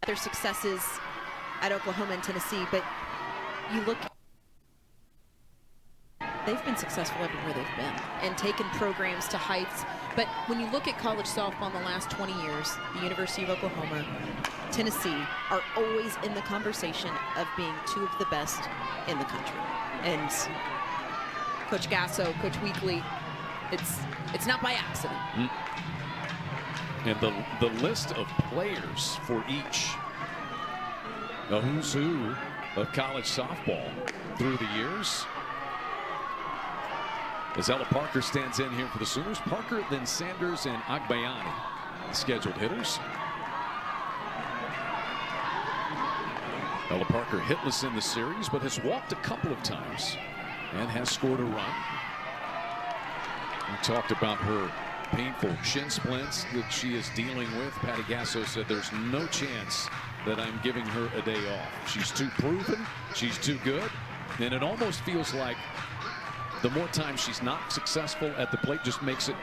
their successes at Oklahoma and Tennessee, but you look, they've been successful everywhere they've been and taken programs to heights. But when you look at college softball in the last 20 years, the University of Oklahoma, Tennessee are always in the conversation of being two of the best in the country. And Coach Gasso, Coach Weekly, it's not by accident. And the list of players for each, the who's who of college softball through the years. As Ella Parker stands in here for the Sooners. Parker, then Sanders and Agbayani, scheduled hitters. Ella Parker hitless in the series, but has walked a couple of times and has scored a run. We talked about her painful shin splints that she is dealing with. Patty Gasso said there's no chance that I'm giving her a day off. She's too proven, she's too good, and it almost feels like the more time she's not successful at the plate just makes it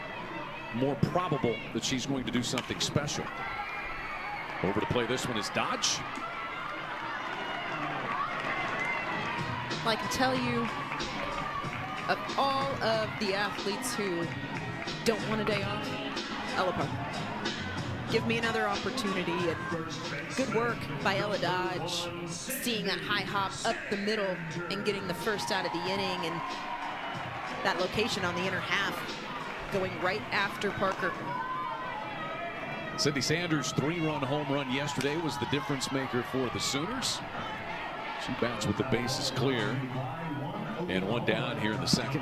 more probable that she's going to do something special. Over to play this one is Dodge. I can tell you, of all of the athletes who don't want a day off, Ella Parker. Give me another opportunity. And good work by Ella Dodge, seeing that high hop up the middle and getting the first out of the inning, and that location on the inner half going right after Parker. Sydney Sanders' 3-run home run yesterday was the difference maker for the Sooners. She bats with the bases clear and one down here in the second.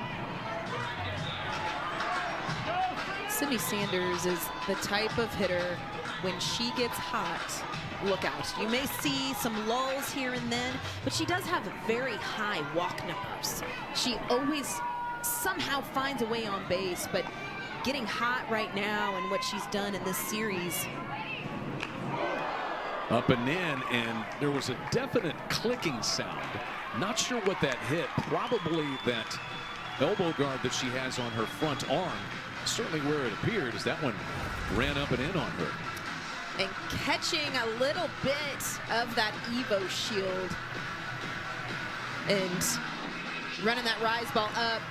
Sydney Sanders is the type of hitter, when she gets hot, look out. You may see some lulls here and then, but she does have very high walk numbers. She always somehow finds a way on base, but getting hot right now and what she's done in this series. Up and in, and there was a definite clicking sound. Not sure what that hit. Probably that elbow guard that she has on her front arm. Certainly where it appeared as that one ran up and in on her. And catching a little bit of that Evo shield and running that rise ball up.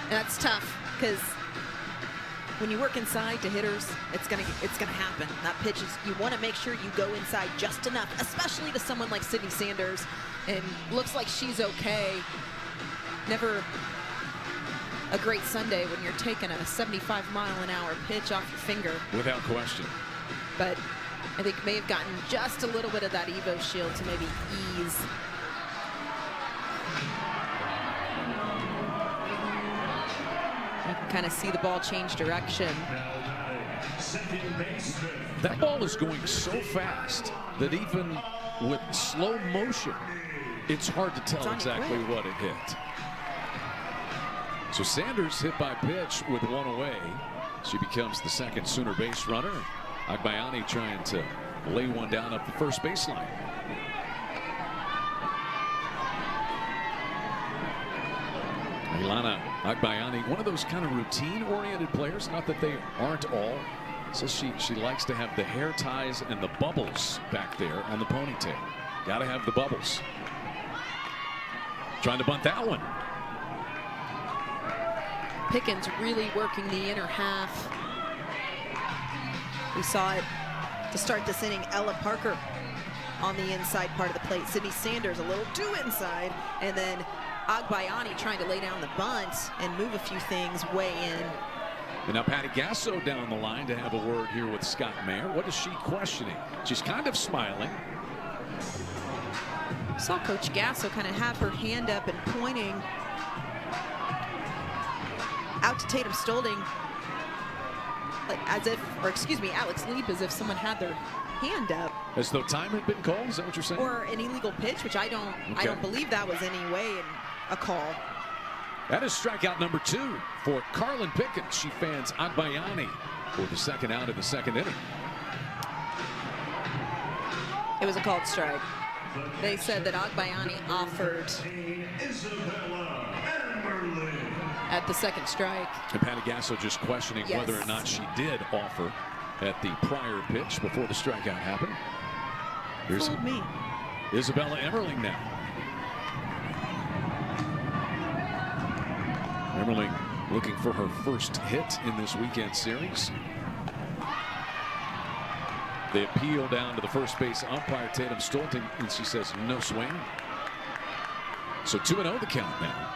And that's tough, because when you work inside to hitters, it's gonna happen. That pitch is, you want to make sure you go inside just enough, especially to someone like Sydney Sanders. And looks like she's okay. Never a great Sunday when you're taking a 75-mile-an-hour pitch off your finger. Without question. But I think may have gotten just a little bit of that Evo shield to maybe ease. You can kind of see the ball change direction. That ball is going so fast that even with slow motion, it's hard to tell exactly what it hit. So Sanders hit by pitch with one away. She becomes the second Sooner base runner. Agbayani trying to lay one down up the first baseline. Ilana Agbayani, one of those kind of routine-oriented players. Not that they aren't all. Says she likes to have the hair ties and the bubbles back there on the ponytail. Got to have the bubbles. Trying to bunt that one. Pickens really working the inner half. We saw it to start this inning. Ella Parker on the inside part of the plate. Sydney Sanders a little too inside, and then Agbayani trying to lay down the bunt and move a few things way in. And now Patty Gasso down the line to have a word here with Scott Mayer. What is she questioning? She's kind of smiling. Saw Coach Gasso kind of have her hand up and pointing out to Tatum Stolding, like as if, or excuse me, Alex Leap, as if someone had their hand up. As though time had been called, is that what you're saying? Or an illegal pitch, which I don't believe that was any way a call. That is strikeout number 2 for Carlin Pickens. She fans Agbayani for the second out of the second inning. It was a called strike. They said that Agbayani offered at the second strike. And Patty Gasso just questioning whether or not she did offer at the prior pitch before the strikeout happened. Here's Fooled me. Isabella Emmerling now. Emmerling looking for her first hit in this weekend series. They appeal down to the first base umpire, Tatum Stolting, and she says no swing. So 2-0 the count now.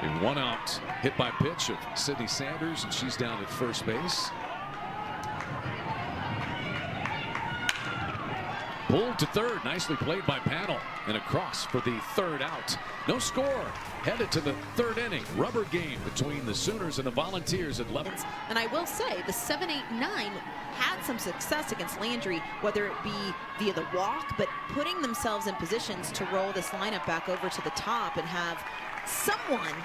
A 1-out hit by pitch of Sydney Sanders, and she's down at first base. Pulled to third, nicely played by Panel, and across for the third out. No score, headed to the third inning. Rubber game between the Sooners and the Volunteers at 11th. And I will say the 7-8-9 had some success against Landry, whether it be via the walk, but putting themselves in positions to roll this lineup back over to the top and have someone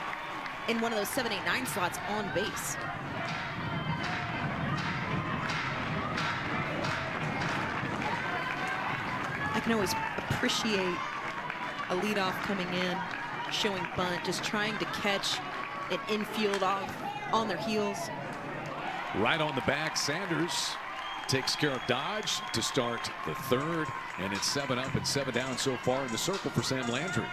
in one of those 7-8-9 slots on base. I can always appreciate a leadoff coming in, showing bunt, just trying to catch an infield off on their heels. Right on the back, Sanders takes care of Dodge to start the third, and it's 7 up and 7 down so far in the circle for Sam Landry.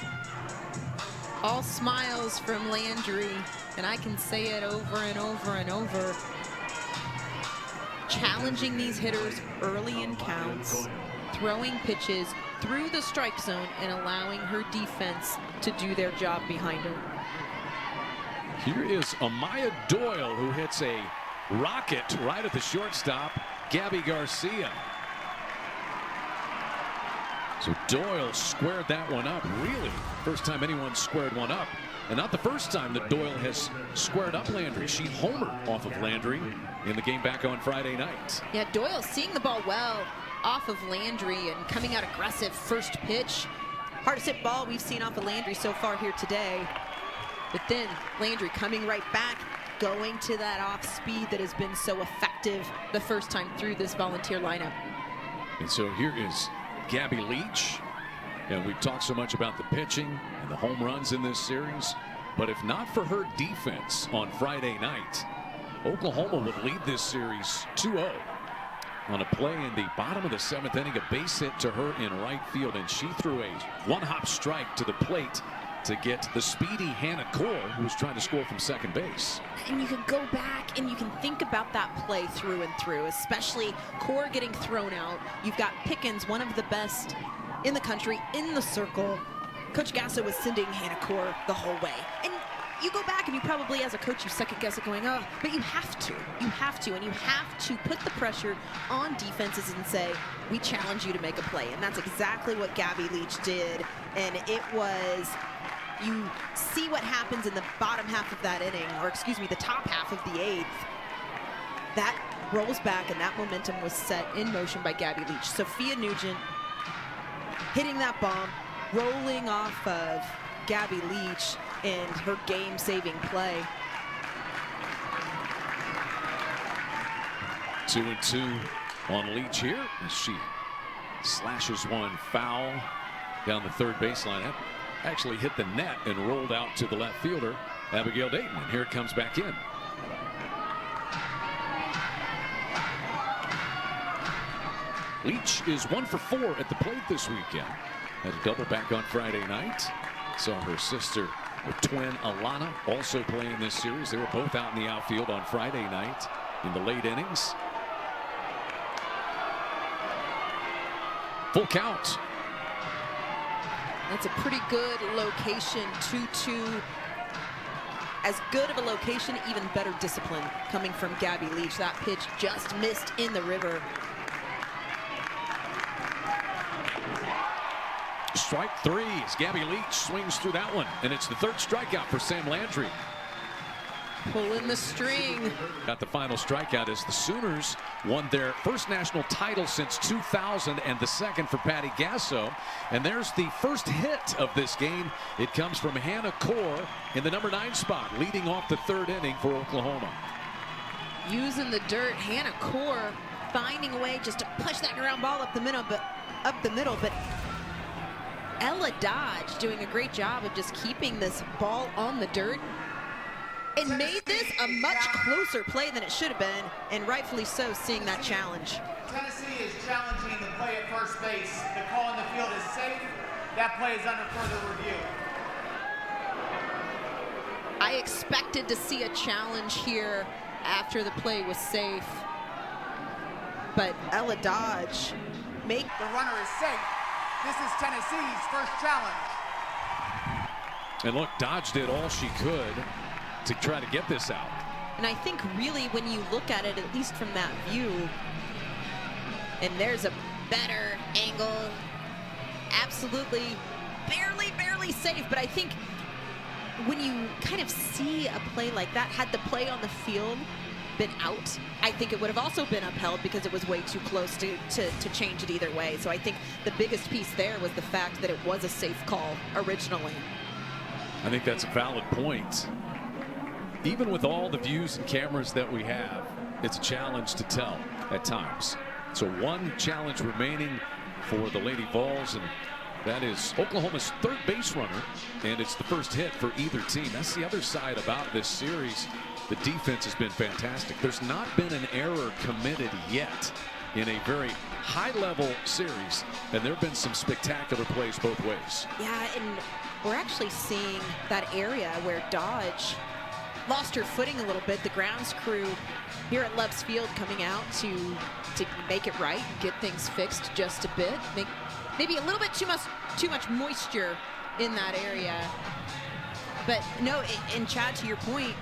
All smiles from Landry, and I can say it over and over and over. Challenging these hitters early in counts, throwing pitches through the strike zone and allowing her defense to do their job behind her. Here is Amaya Doyle, who hits a rocket right at the shortstop, Gabby Garcia. So Doyle squared that one up, really. First time anyone squared one up. And not the first time that Doyle has squared up Landry. She homered off of Landry in the game back on Friday night. Yeah, Doyle seeing the ball well off of Landry and coming out aggressive first pitch. Hardest hit ball we've seen off of Landry so far here today. But then Landry coming right back, going to that off speed that has been so effective the first time through this Volunteer lineup. And so here is Gabby Leach. And we've talked so much about the pitching and the home runs in this series. But if not for her defense on Friday night, Oklahoma would lead this series 2-0. On a play in the bottom of the 7th inning, a base hit to her in right field, and she threw a one-hop strike to the plate to get the speedy Hannah Core, who was trying to score from second base. And you can go back and you can think about that play through and through, especially Core getting thrown out. You've got Pickens, one of the best in the country, in the circle. Coach Gasso was sending Hannah Core the whole way. And you go back and you probably, as a coach, you second guess it going, oh, but you have to, and you have to put the pressure on defenses and say, we challenge you to make a play. And that's exactly what Gabby Leach did. And it was, you see what happens in the bottom half of that inning, or excuse me, the top half of the 8th. That rolls back and that momentum was set in motion by Gabby Leach. Sophia Nugent hitting that bomb, rolling off of Gabby Leach and her game-saving play. 2-2 on Leach here as she slashes one foul down the third baseline. That actually hit the net and rolled out to the left fielder, Abigail Dayton. And here it comes back in. Leach is 1 for 4 at the plate this weekend. Had a double back on Friday night. Saw her sister, her twin Alana, also playing this series. They were both out in the outfield on Friday night in the late innings. Full count. That's a pretty good location, 2-2. As good of a location, even better discipline coming from Gabby Leach. That pitch just missed in the river. Strike 3 as Gabby Leach swings through that one, and it's the third strikeout for Sam Landry. Pulling the string. Got the final strikeout as the Sooners won their first national title since 2000 and the second for Patty Gasso. And there's the first hit of this game. It comes from Hannah Core in the number 9 spot, leading off the third inning for Oklahoma. Using the dirt, Hannah Core finding a way just to push that ground ball up the middle, but Ella Dodge doing a great job of just keeping this ball on the dirt. It made this a much closer play than it should have been, and rightfully so, seeing that challenge. Tennessee is challenging the play at first base. The call on the field is safe. That play is under further review. I expected to see a challenge here after the play was safe, but Ella Dodge The runner is safe. This is Tennessee's first challenge. And look, Dodge did all she could to try to get this out. And I think really when you look at it, at least from that view, and there's a better angle, absolutely barely safe, but I think when you kind of see a play like that, had the play on the field been out, I think it would have also been upheld because it was way too close to change it either way. So I think the biggest piece there was the fact that it was a safe call originally. I think that's a valid point. Even with all the views and cameras that we have, it's a challenge to tell at times. So one challenge remaining for the Lady Vols, and that is Oklahoma's third base runner, and it's the first hit for either team. That's the other side about this series. The defense has been fantastic. There's not been an error committed yet in a very high-level series, and there have been some spectacular plays both ways. Yeah, and we're actually seeing that area where Dodge lost her footing a little bit. The grounds crew here at Love's Field coming out to make it right, get things fixed just a bit. Maybe a little bit too much moisture in that area. But no, and Chad, to your point,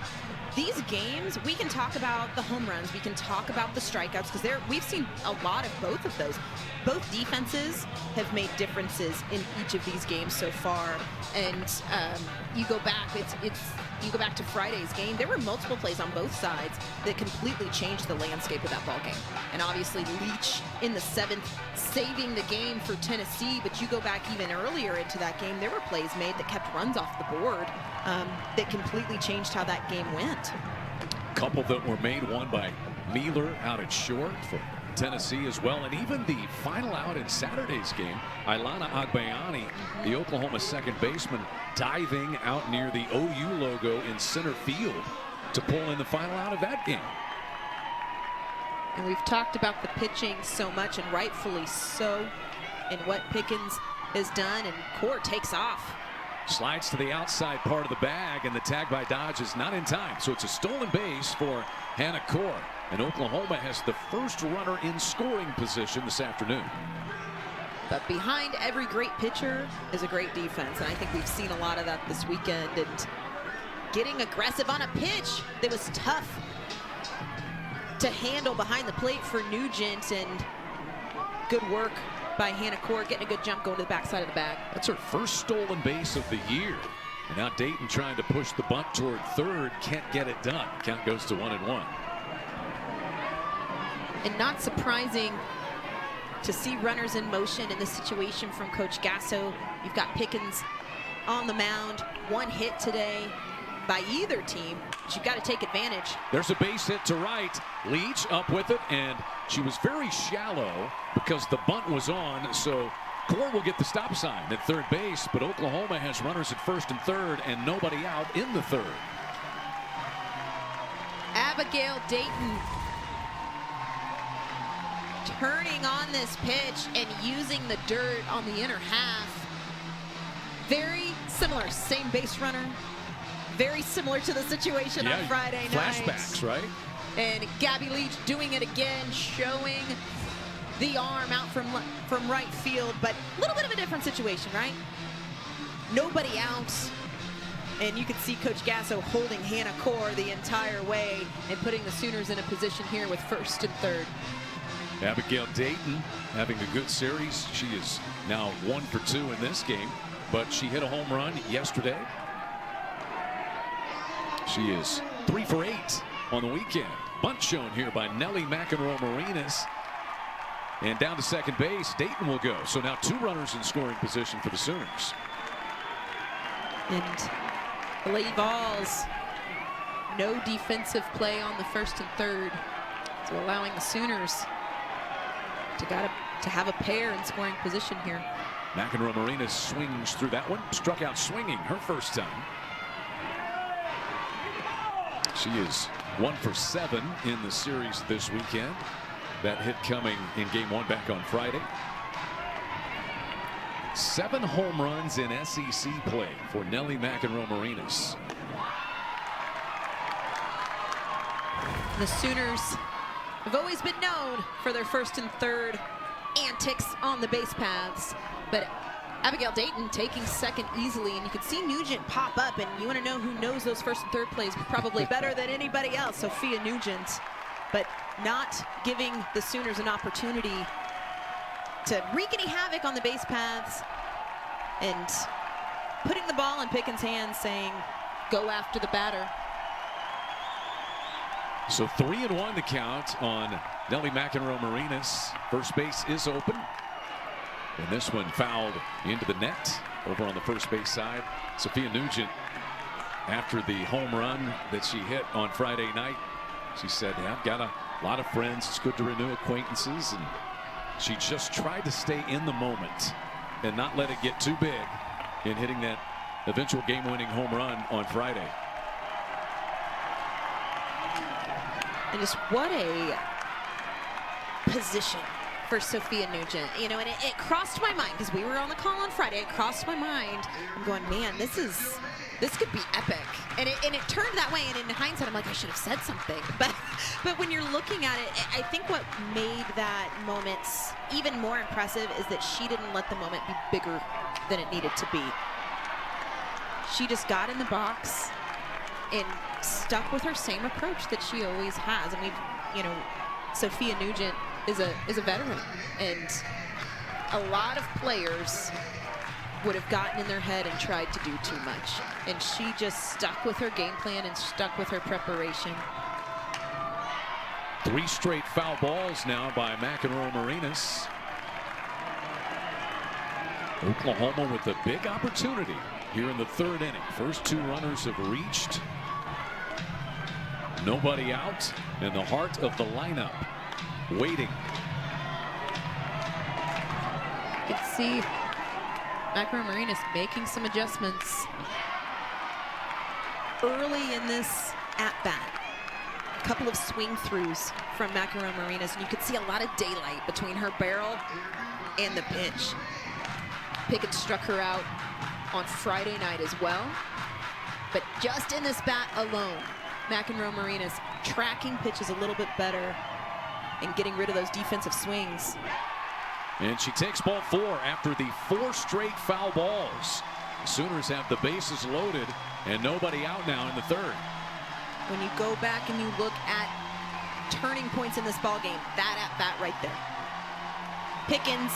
these games, we can talk about the home runs, we can talk about the strikeouts, because we've seen a lot of both of those. Both defenses have made differences in each of these games so far. And you go back, you go back to Friday's game, there were multiple plays on both sides that completely changed the landscape of that ball game. And obviously Leach in the 7th saving the game for Tennessee, but you go back even earlier into that game, there were plays made that kept runs off the board that completely changed how that game went. Couple that were made, one by Mealer out at short for Tennessee as well, and even the final out in Saturday's game, Ilana Agbayani, the Oklahoma second baseman, diving out near the OU logo in center field to pull in the final out of that game. And we've talked about the pitching so much, and rightfully so, and what Pickens has done, and Core takes off. Slides to the outside part of the bag, and the tag by Dodge is not in time. So it's a stolen base for Hannah Core. And Oklahoma has the first runner in scoring position this afternoon. But behind every great pitcher is a great defense. And I think we've seen a lot of that this weekend. And getting aggressive on a pitch that was tough to handle behind the plate for Nugent, and good work by Hannah Core, getting a good jump going to the backside of the bag. That's her first stolen base of the year. And now Dayton trying to push the bunt toward third, can't get it done. Count goes to 1-1. And not surprising to see runners in motion in this situation from Coach Gasso. You've got Pickens on the mound, one hit today by either team, but you've got to take advantage. There's a base hit to right. Leach up with it, and she was very shallow because the bunt was on, so Core will get the stop sign at third base, but Oklahoma has runners at first and third and nobody out in the third. Abigail Dayton turning on this pitch and using the dirt on the inner half. Very similar, same base runner. Very similar to the situation on Friday night. Flashbacks, right? And Gabby Leach doing it again, showing the arm out from right field, but a little bit of a different situation, right? Nobody out. And you can see Coach Gasso holding Hannah Core the entire way and putting the Sooners in a position here with first and third. Abigail Dayton having a good series. She is now 1 for 2 in this game, but she hit a home run yesterday. She is 3 for 8 on the weekend. Bunt shown here by Nellie McEnroe-Marinas. And down to second base, Dayton will go. So now 2 runners in scoring position for the Sooners. And the Lady Vols, no defensive play on the first and third. So allowing the Sooners to have a pair in scoring position here. McEnroe-Marinas swings through that one. Struck out swinging her first time. She is 1 for 7 in the series this weekend. That hit coming in game 1 back on Friday. 7 home runs in SEC play for Nelly McEnroe-Marinas. The Sooners have always been known for their first and third antics on the base paths, but Abigail Dayton taking second easily, and you can see Nugent pop up, and you want to know who knows those first and third plays probably better than anybody else, Sophia Nugent, but not giving the Sooners an opportunity to wreak any havoc on the base paths, and putting the ball in Pickens' hands, saying, go after the batter. So 3-1 to count on Nelly McEnroe-Marinas. First base is open. And this one fouled into the net over on the first base side. Sophia Nugent, after the home run that she hit on Friday night, she said, yeah, I've got a lot of friends. It's good to renew acquaintances. And she just tried to stay in the moment and not let it get too big in hitting that eventual game-winning home run on Friday. And just what a position for Sophia Nugent, you know, and it crossed my mind because we were on the call on Friday. It crossed my mind. I'm going, man, this could be epic, and it turned that way. And in hindsight, I'm like, I should have said something. But when you're looking at it, I think what made that moment even more impressive is that she didn't let the moment be bigger than it needed to be. She just got in the box and stuck with her same approach that she always has. And you know, Sophia Nugent is a veteran, and a lot of players would have gotten in their head and tried to do too much, and she just stuck with her game plan and stuck with her preparation. 3 straight foul balls now by McEnroe-Marinas. Oklahoma with a big opportunity here in the 3rd inning. First 2 runners have reached. Nobody out in the heart of the lineup, waiting. You can see McEnroe-Marinas making some adjustments early in this at-bat. A couple of swing throughs from McEnroe-Marinas, and you could see a lot of daylight between her barrel and the pitch. Pickett struck her out on Friday night as well, but just in this bat alone, McEnroe-Marinas tracking pitches a little bit better and getting rid of those defensive swings. And she takes ball 4 after the 4 straight foul balls. The Sooners have the bases loaded and nobody out now in the 3rd. When you go back and you look at turning points in this ball game, that at bat right there. Pickens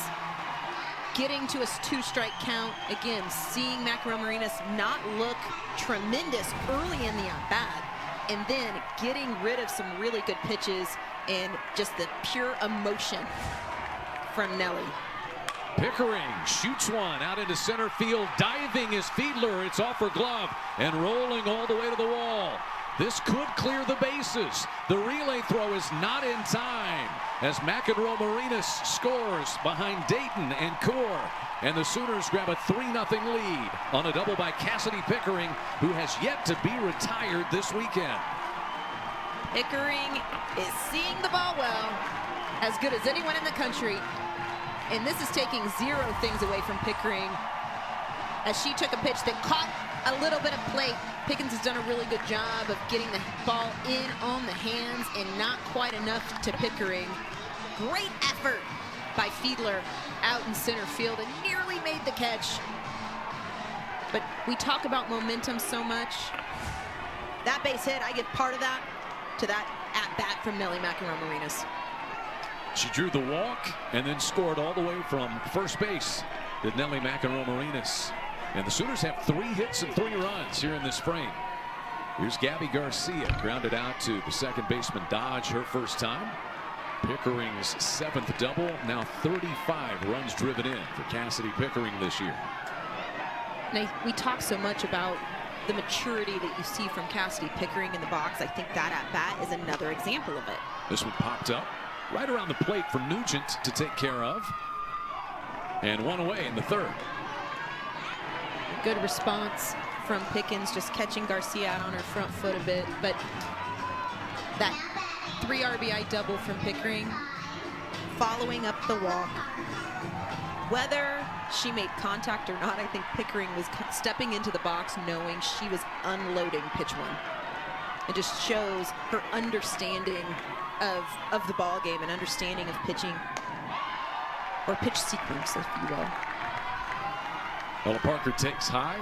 getting to a 2-strike count. Again, seeing McEnroe-Marinas not look tremendous early in the at bat, and then getting rid of some really good pitches and just the pure emotion from Nelly. Pickering shoots one out into center field. Diving is Fiedler. It's off her glove and rolling all the way to the wall. This could clear the bases. The relay throw is not in time as McEnroe-Marinas scores behind Dayton and Core. And the Sooners grab a 3-0 lead on a double by Cassidy Pickering, who has yet to be retired this weekend. Pickering is seeing the ball well, as good as anyone in the country. And this is taking 0 things away from Pickering, as she took a pitch that caught a little bit of plate. Pickens has done a really good job of getting the ball in on the hands and not quite enough to Pickering. Great effort by Fiedler out in center field and nearly made the catch. But we talk about momentum so much. That base hit, I give part of that to that at-bat from Nelly McEnroe-Marinas. She drew the walk and then scored all the way from first base, did Nelly McEnroe-Marinas. And the Sooners have 3 hits and 3 runs here in this frame. Here's Gabby Garcia, grounded out to the second baseman Dodge, her first time. Pickering's 7th double, now 35 runs driven in for Cassidy Pickering this year. Now, we talk so much about the maturity that you see from Cassidy Pickering in the box. I think that at-bat is another example of it. This one popped up right around the plate for Nugent to take care of. And 1 away in the 3rd. Good response from Pickens, just catching Garcia out on her front foot a bit. But that 3 RBI double from Pickering, following up the walk. Whether she made contact or not, I think Pickering was stepping into the box knowing she was unloading pitch 1. It just shows her understanding of the ball game and understanding of pitching, or pitch sequence, if you will. Ella Parker takes high.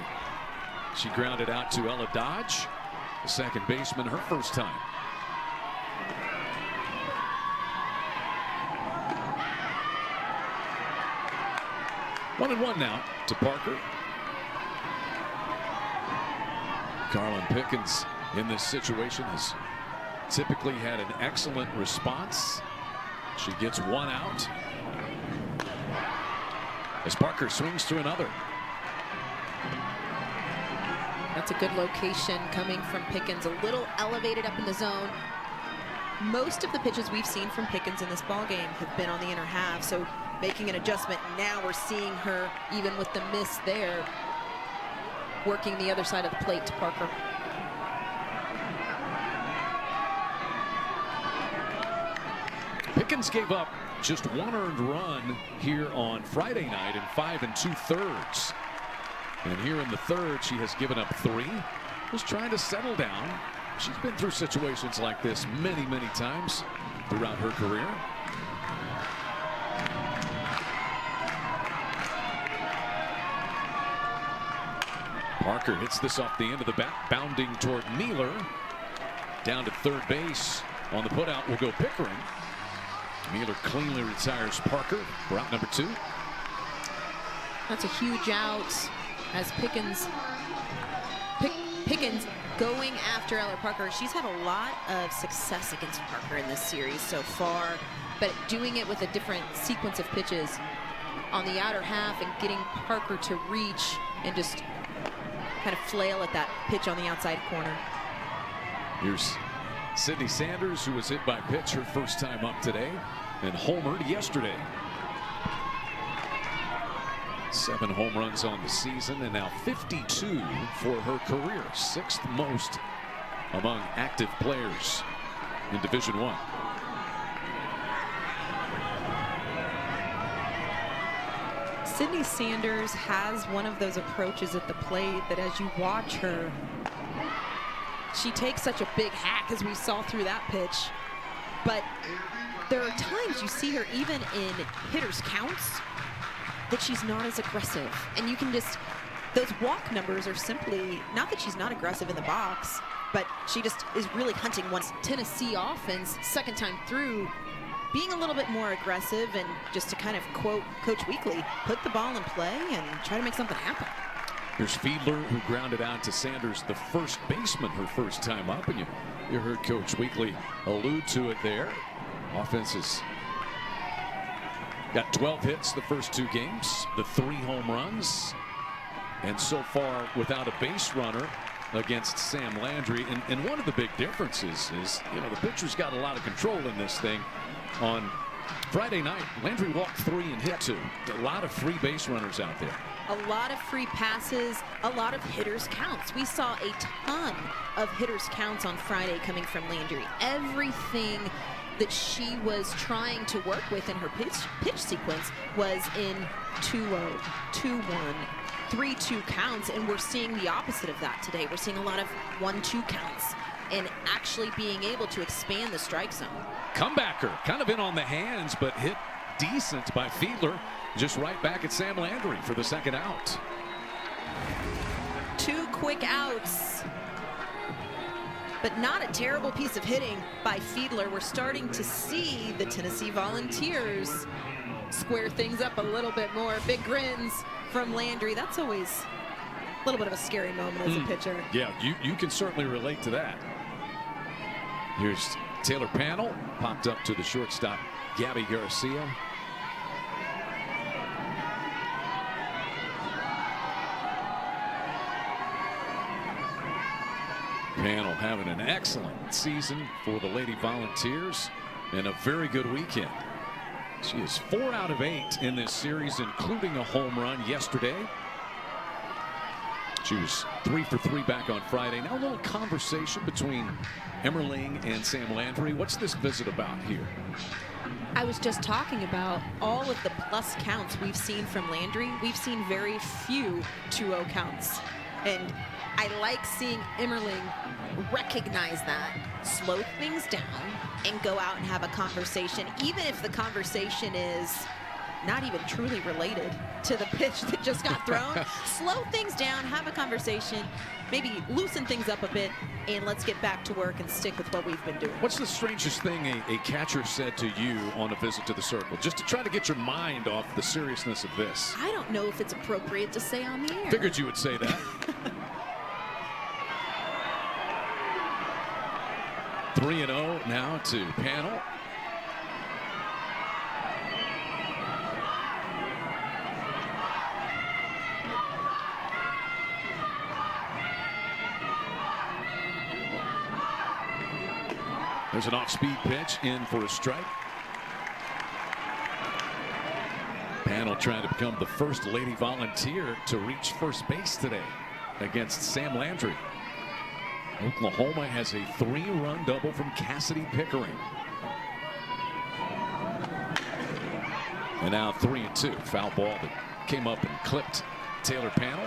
She grounded out to Ella Dodge, the second baseman, her first time. One and one now to Parker. Carlin Pickens in this situation has typically had an excellent response. She gets 1 out as Parker swings to another. That's a good location coming from Pickens, a little elevated up in the zone. Most of the pitches we've seen from Pickens in this ball game have been on the inner half, so making an adjustment. Now we're seeing her, even with the miss there, working the other side of the plate to Parker. Pickens gave up just 1 earned run here on Friday night in 5 2/3. And here in the third, she has given up 3. Just trying to settle down. She's been through situations like this many, many times throughout her career. Parker hits this off the end of the bat, bounding toward Mealer. Down to third base. On the putout will go Pickering. Mealer cleanly retires Parker for out number 2. That's a huge out as Pickens going after Ella Parker. She's had a lot of success against Parker in this series so far, but doing it with a different sequence of pitches on the outer half and getting Parker to reach and just kind of flail at that pitch on the outside corner. Here's Sydney Sanders, who was hit by pitch her first time up today and homered yesterday. 7 home runs on the season and now 52 for her career, 6th most among active players in Division I. Sydney Sanders has one of those approaches at the plate that as you watch her, she takes such a big hack, as we saw through that pitch. But there are times you see her even in hitters' counts that she's not as aggressive. And you can just, those walk numbers are simply, not that she's not aggressive in the box, but she just is really hunting once. Tennessee offense, second time through, being a little bit more aggressive and just to kind of quote Coach Weekly, put the ball in play and try to make something happen. Here's Fiedler, who grounded out to Sanders, the first baseman, her first time up. And you heard Coach Weekly allude to it there. Offense has got 12 hits the first 2 games, the 3 home runs, and so far without a base runner against Sam Landry. And one of the big differences is, the pitcher's got a lot of control in this thing. On Friday night, Landry walked 3 and hit 2. A lot of free base runners out there. A lot of free passes, a lot of hitters counts. We saw a ton of hitters counts on Friday coming from Landry. Everything that she was trying to work with in her pitch sequence was in 2-0, 2-1, 3-2 counts, and we're seeing the opposite of that today. We're seeing a lot of 1-2 counts and actually being able to expand the strike zone. Comebacker, kind of in on the hands, but hit decent by Fiedler. Just right back at Sam Landry for the second out. 2 quick outs, but not a terrible piece of hitting by Fiedler. We're starting to see the Tennessee Volunteers square things up a little bit more. Big grins from Landry. That's always a little bit of a scary moment as a pitcher. Yeah, you can certainly relate to that. Here's Taylor Panel, popped up to the shortstop, Gabby Garcia. Panel having an excellent season for the Lady Volunteers and a very good weekend. She is 4 out of 8 in this series, including a home run yesterday. She was 3 for 3 back on Friday. Now a little conversation between Emmerling and Sam Landry. What's this visit about here? I was just talking about all of the plus counts we've seen from Landry. We've seen very few 2-0 counts. And I like seeing Emmerling recognize that, slow things down, and go out and have a conversation, even if the conversation is not even truly related to the pitch that just got thrown. Slow things down, have a conversation, maybe loosen things up a bit, and let's get back to work and stick with what we've been doing. What's the strangest thing a catcher said to you on a visit to the circle, just to try to get your mind off the seriousness of this? I don't know if it's appropriate to say on the air. Figured you would say that. 3-0 now to Panel. There's an off-speed pitch in for a strike. Panel trying to become the first Lady Volunteer to reach first base today against Sam Landry. Oklahoma has a 3-run double from Cassidy Pickering. And now 3-2. Foul ball that came up and clipped Taylor Panel.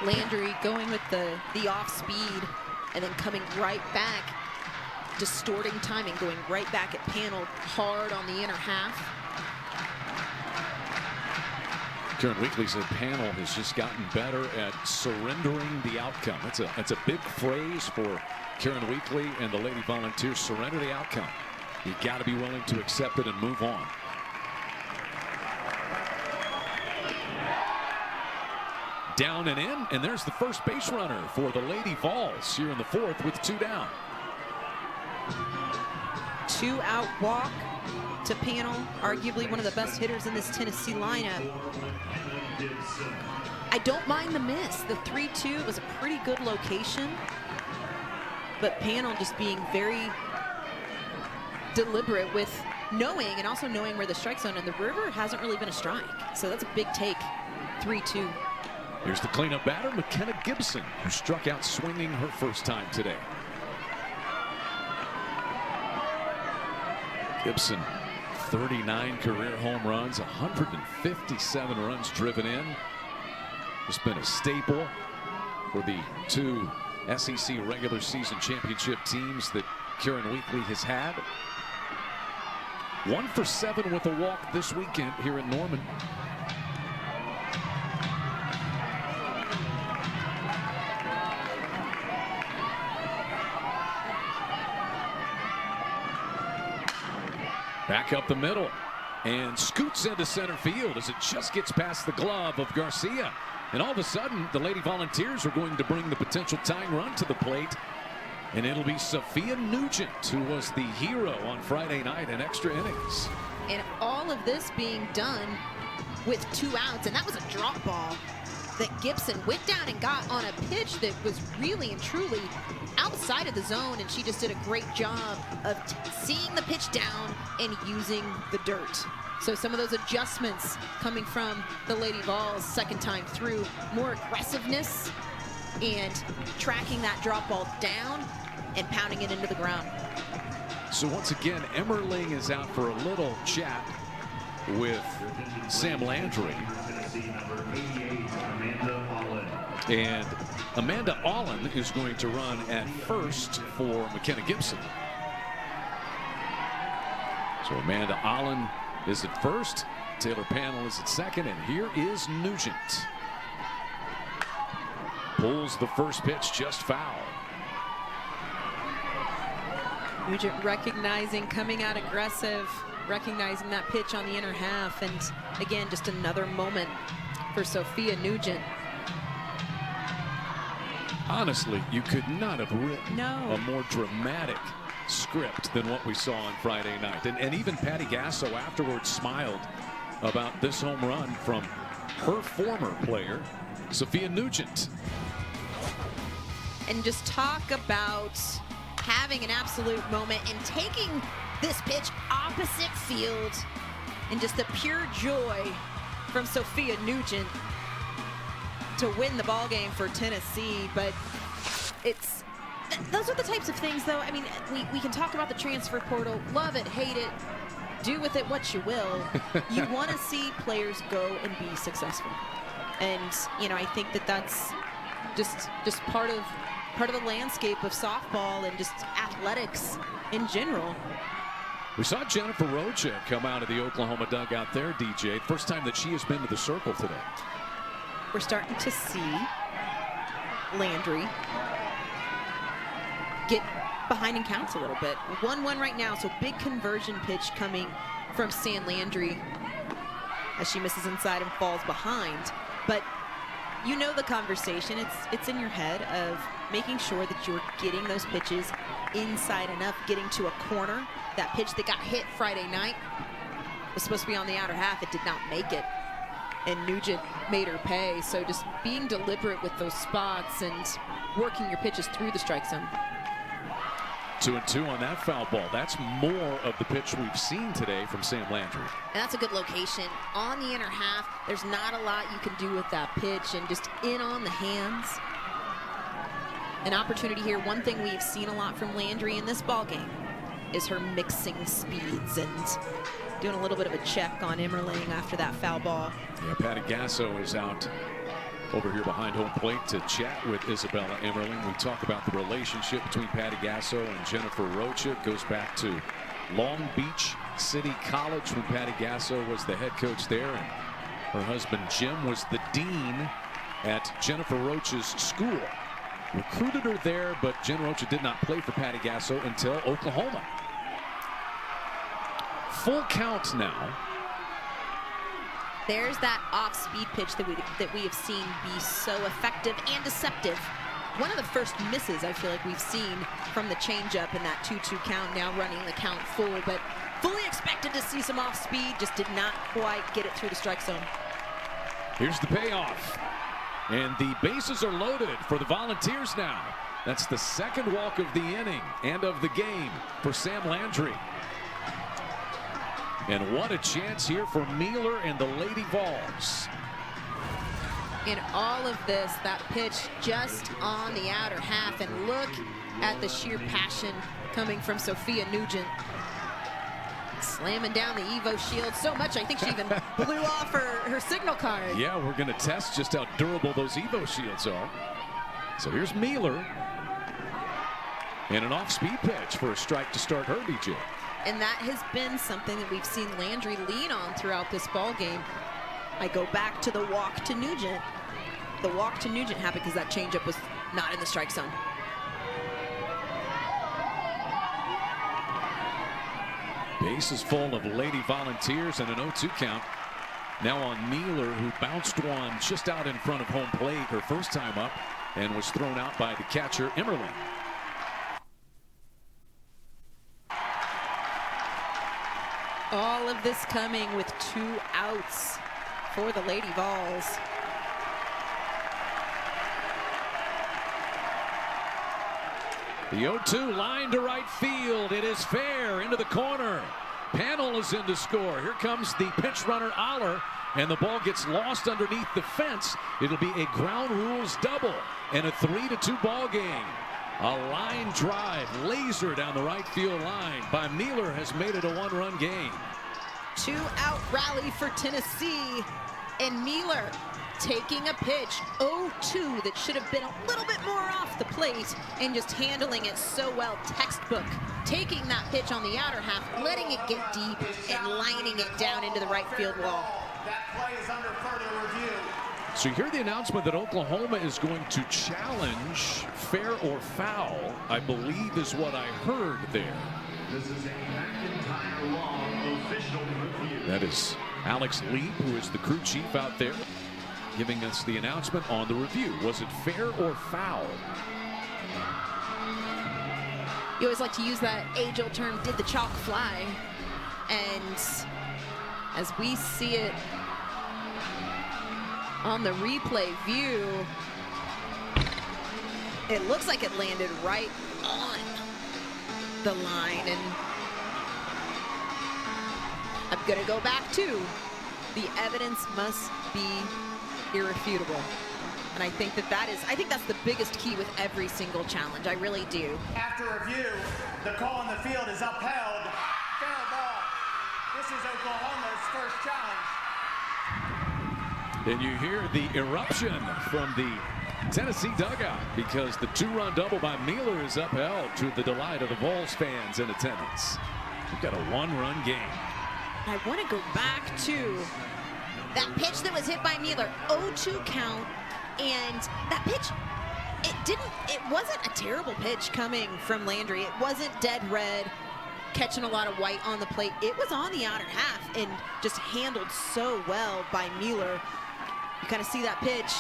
Landry going with the off speed and then coming right back, distorting timing, going right back at Panel hard on the inner half. Karen Weekly said Panel has just gotten better at surrendering the outcome. That's a big phrase for Karen Weekly and the Lady Volunteers. Surrender the outcome. You got to be willing to accept it and move on. Down and in, and there's the first base runner for the Lady Vols here in the 4th with 2 down. 2-out walk to Panel, arguably one of the best hitters in this Tennessee lineup. I don't mind the miss. The 3-2 was a pretty good location, but Panel just being very deliberate with knowing, and also knowing where the strike zone, and the river hasn't really been a strike, so that's a big take. 3-2. Here's the cleanup batter, McKenna Gibson, who struck out swinging her first time today. Gibson, 39 career home runs, 157 runs driven in. It's been a staple for the 2 SEC regular season championship teams that Karen Weekly has had. 1 for 7 with a walk this weekend here in Norman. Back up the middle and scoots into center field as it just gets past the glove of Garcia. And all of a sudden, the Lady Volunteers are going to bring the potential tying run to the plate. And it'll be Sophia Nugent, who was the hero on Friday night in extra innings. And all of this being done with 2 outs, and that was a drop ball that Gibson went down and got on a pitch that was really and truly outside of the zone, and she just did a great job of seeing the pitch down and using the dirt. So some of those adjustments coming from the Lady Vols second time through, more aggressiveness and tracking that drop ball down and pounding it into the ground. So once again, Emmerling is out for a little chat with Sam Landry. And Amanda Allen is going to run at first for McKenna Gibson. So Amanda Allen is at first, Taylor Panel is at second, and here is Nugent. Pulls the first pitch, just foul. Nugent recognizing, coming out aggressive, recognizing that pitch on the inner half, and again, just another moment for Sophia Nugent. Honestly, you could not have written a more dramatic script than what we saw on Friday night. And even Patty Gasso afterwards smiled about this home run from her former player, Sophia Nugent. And just talk about having an absolute moment and taking this pitch opposite field, and just the pure joy from Sophia Nugent to win the ball game for Tennessee, but those are the types of things, though. I mean, we can talk about the transfer portal, love it, hate it, do with it what you will. You want to see players go and be successful, and I think that's just part of the landscape of softball and just athletics in general. We saw Jennifer Rocha come out of the Oklahoma dugout there, DJ. First time that she has been to the circle today. We're starting to see Landry get behind in counts a little bit. 1-1 right now, so big conversion pitch coming from San Landry as she misses inside and falls behind. But the conversation, it's in your head of making sure that you're getting those pitches inside enough, getting to a corner. That pitch that got hit Friday night was supposed to be on the outer half. It did not make it, and Nugent made her pay. So just being deliberate with those spots and working your pitches through the strike zone. 2-2 on that foul ball. That's more of the pitch we've seen today from Sam Landry. And that's a good location. On the inner half, there's not a lot you can do with that pitch, and just in on the hands. An opportunity here. One thing we've seen a lot from Landry in this ball game is her mixing speeds and doing a little bit of a check on Emmerling after that foul ball. Yeah, Patty Gasso is out over here behind home plate to chat with Isabella Emmerling. We talk about the relationship between Patty Gasso and Jennifer Rocha. It goes back to Long Beach City College when Patty Gasso was the head coach there, and her husband Jim was the dean at Jennifer Rocha's school. Recruited her there, but Jen Rocha did not play for Patty Gasso until Oklahoma. Full count now. There's that off-speed pitch that we have seen be so effective and deceptive. One of the first misses I feel like we've seen from the changeup in that 2-2 count, now running the count full, but fully expected to see some off-speed, just did not quite get it through the strike zone. Here's the payoff, and the bases are loaded for the Volunteers now. That's the second walk of the inning and of the game for Sam Landry. And what a chance here for Mealer and the Lady Vols. In all of this, that pitch just on the outer half, and look at the sheer passion coming from Sophia Nugent. Slamming down the Evo shield so much, I think she even blew off her signal card. Yeah, we're going to test just how durable those Evo shields are. So here's Mealer. And an off-speed pitch for a strike to start her, DJ. And that has been something that we've seen Landry lean on throughout this ball game. I go back to the walk to Nugent. The walk to Nugent happened because that changeup was not in the strike zone. Bases full of Lady Volunteers and an 0-2 count. Now on Mealer, who bounced one just out in front of home plate her first time up and was thrown out by the catcher, Emmerling. All of this coming with 2 outs for the Lady Vols. The 0-2 line to right field. It is fair into the corner. Panel is in to score. Here comes the pinch runner Aller, and the ball gets lost underneath the fence. It'll be a ground rules double and a 3-2 ball game. A line drive laser down the right field line by Mealer has made it a 1-run game. 2-out rally for Tennessee, and Mealer taking a pitch 0-2 that should have been a little bit more off the plate and just handling it so well. Textbook. Taking that pitch on the outer half, letting it get deep and lining it down into the right field wall. That play is under further review. So you hear the announcement that Oklahoma is going to challenge fair or foul, I believe is what I heard there. This is a McIntyre Law official review. That is Alex Leap, who is the crew chief out there, giving us the announcement on the review. Was it fair or foul? You always like to use that age-old term, did the chalk fly? And as we see it on the replay view, it looks like it landed right on the line, and I'm gonna go back to the evidence must be irrefutable. And I think that's the biggest key with every single challenge. I really do. After review, the call on the field is upheld. Fair ball. This is Oklahoma's first challenge. And you hear the eruption from the Tennessee dugout because the 2-run double by Mueller is upheld to the delight of the Vols fans in attendance. We've got a 1-run game. I want to go back to that pitch that was hit by Mueller. 0-2 count. And that pitch, it wasn't a terrible pitch coming from Landry. It wasn't dead red, catching a lot of white on the plate. It was on the outer half and just handled so well by Mueller. You kind of see that pitch,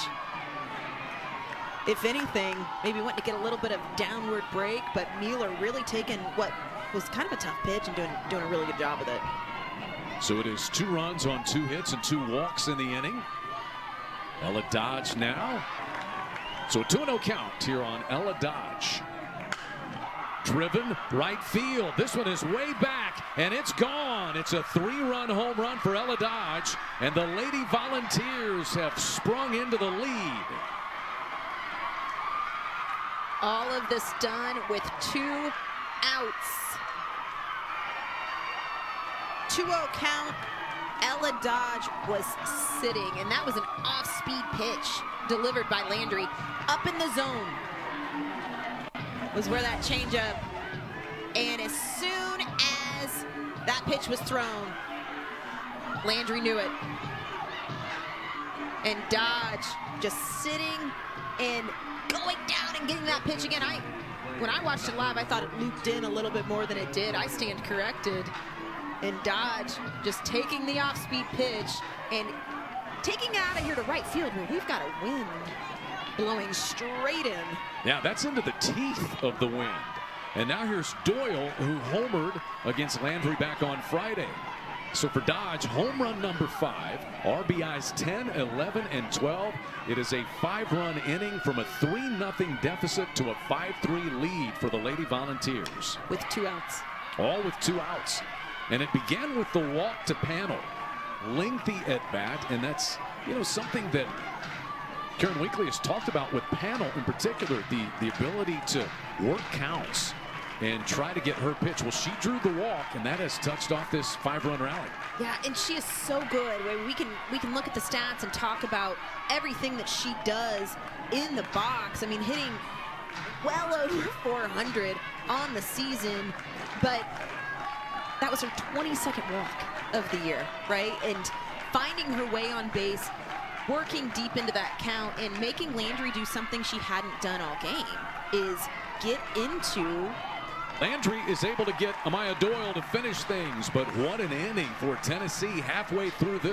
if anything, maybe went to get a little bit of downward break, but Mueller really taking what was kind of a tough pitch and doing a really good job with it. So it is 2 runs on 2 hits and 2 walks in the inning. Ella Dodge now. So a 2-0 count here on Ella Dodge. Driven right field. This one is way back and it's gone. It's a 3-run home run for Ella Dodge, and the Lady Volunteers have sprung into the lead. All of this done with 2 outs. 2-0 count. Ella Dodge was sitting, and that was an off-speed pitch delivered by Landry. Up in the zone was where that changeup, and as soon as that pitch was thrown, Landry knew it. And Dodge just sitting and going down and getting that pitch again. When I watched it live, I thought it looped in a little bit more than it did. I stand corrected. And Dodge just taking the off-speed pitch and taking it out of here to right field where we've got a wind blowing straight in. Yeah, that's into the teeth of the wind. And now here's Doyle, who homered against Landry back on Friday. So for Dodge, home run number 5, RBIs 10, 11, and 12. It is a 5-run inning from a 3-0 deficit to a 5-3 lead for the Lady Volunteers. With 2 outs. All with 2 outs. And it began with the walk to Panel. Lengthy at bat, and that's, something that Karen Weekly has talked about with Panel in particular, the ability to work counts and try to get her pitch. Well, she drew the walk, and that has touched off this 5-run rally. Yeah, and she is so good. We can look at the stats and talk about everything that she does in the box. I mean, hitting well over 400 on the season, but that was her 22nd walk of the year, right? And finding her way on base, working deep into that count, and making Landry do something she hadn't done all game is get into. Landry is able to get Amaya Doyle to finish things, but what an inning for Tennessee halfway through this.